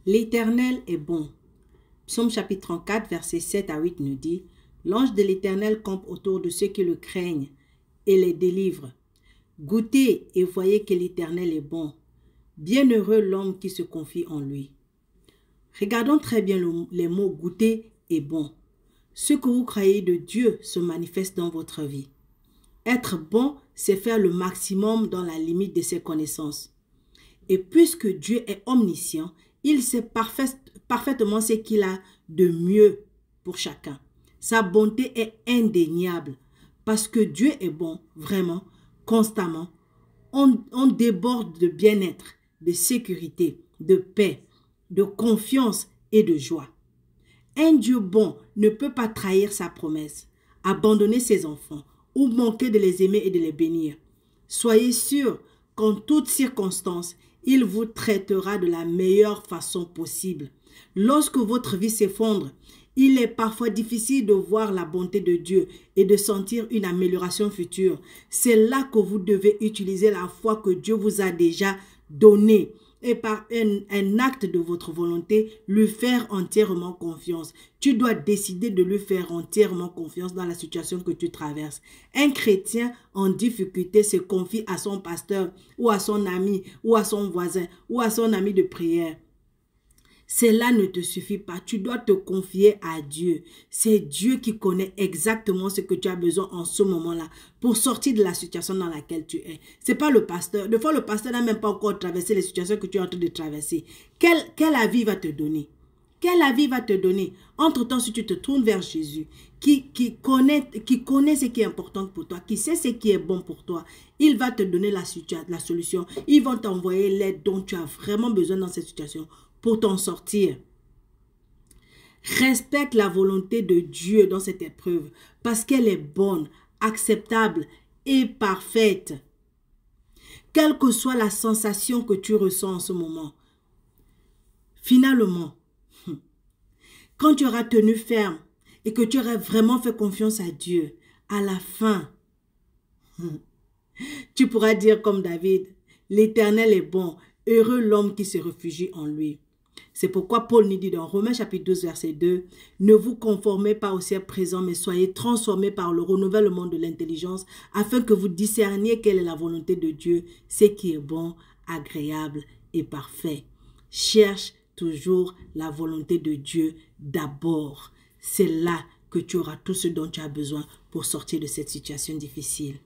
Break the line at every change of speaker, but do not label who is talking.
L'Éternel est bon. Psaume chapitre 34, versets 7 à 8 nous dit, « L'ange de l'Éternel campe autour de ceux qui le craignent et les délivre. Goûtez et voyez que l'Éternel est bon. Bienheureux l'homme qui se confie en lui. » Regardons très bien les mots « goûter » et « bon ». Ce que vous croyez de Dieu se manifeste dans votre vie. Être bon, c'est faire le maximum dans la limite de ses connaissances. Et puisque Dieu est omniscient, il sait parfaitement ce qu'il a de mieux pour chacun. Sa bonté est indéniable. Parce que Dieu est bon, vraiment, constamment, on déborde de bien-être, de sécurité, de paix, de confiance et de joie. Un Dieu bon ne peut pas trahir sa promesse, abandonner ses enfants ou manquer de les aimer et de les bénir. Soyez sûrs qu'en toutes circonstances, il vous traitera de la meilleure façon possible. Lorsque votre vie s'effondre, il est parfois difficile de voir la bonté de Dieu et de sentir une amélioration future. C'est là que vous devez utiliser la foi que Dieu vous a déjà donnée et par un acte de votre volonté, lui faire entièrement confiance. Tu dois décider de lui faire entièrement confiance dans la situation que tu traverses. Un chrétien en difficulté se confie à son pasteur ou à son ami ou à son voisin ou à son ami de prière. Cela ne te suffit pas. Tu dois te confier à Dieu. C'est Dieu qui connaît exactement ce que tu as besoin en ce moment-là pour sortir de la situation dans laquelle tu es. Ce n'est pas le pasteur. Des fois, le pasteur n'a même pas encore traversé les situations que tu es en train de traverser. Quel avis va te donner? Quel avis va te donner? Entre-temps, si tu te tournes vers Jésus, qui connaît ce qui est important pour toi, qui sait ce qui est bon pour toi, il va te donner la solution. Il va t'envoyer l'aide dont tu as vraiment besoin dans cette situation pour t'en sortir. Respecte la volonté de Dieu dans cette épreuve parce qu'elle est bonne, acceptable et parfaite. Quelle que soit la sensation que tu ressens en ce moment, finalement, quand tu auras tenu ferme et que tu auras vraiment fait confiance à Dieu, à la fin, tu pourras dire comme David, « L'Éternel est bon, heureux l'homme qui se réfugie en lui. » C'est pourquoi Paul nous dit dans Romains chapitre 12, verset 2, « Ne vous conformez pas au siècle présent, mais soyez transformés par le renouvellement de l'intelligence, afin que vous discerniez quelle est la volonté de Dieu, ce qui est bon, agréable et parfait. » Cherche toujours la volonté de Dieu d'abord. C'est là que tu auras tout ce dont tu as besoin pour sortir de cette situation difficile.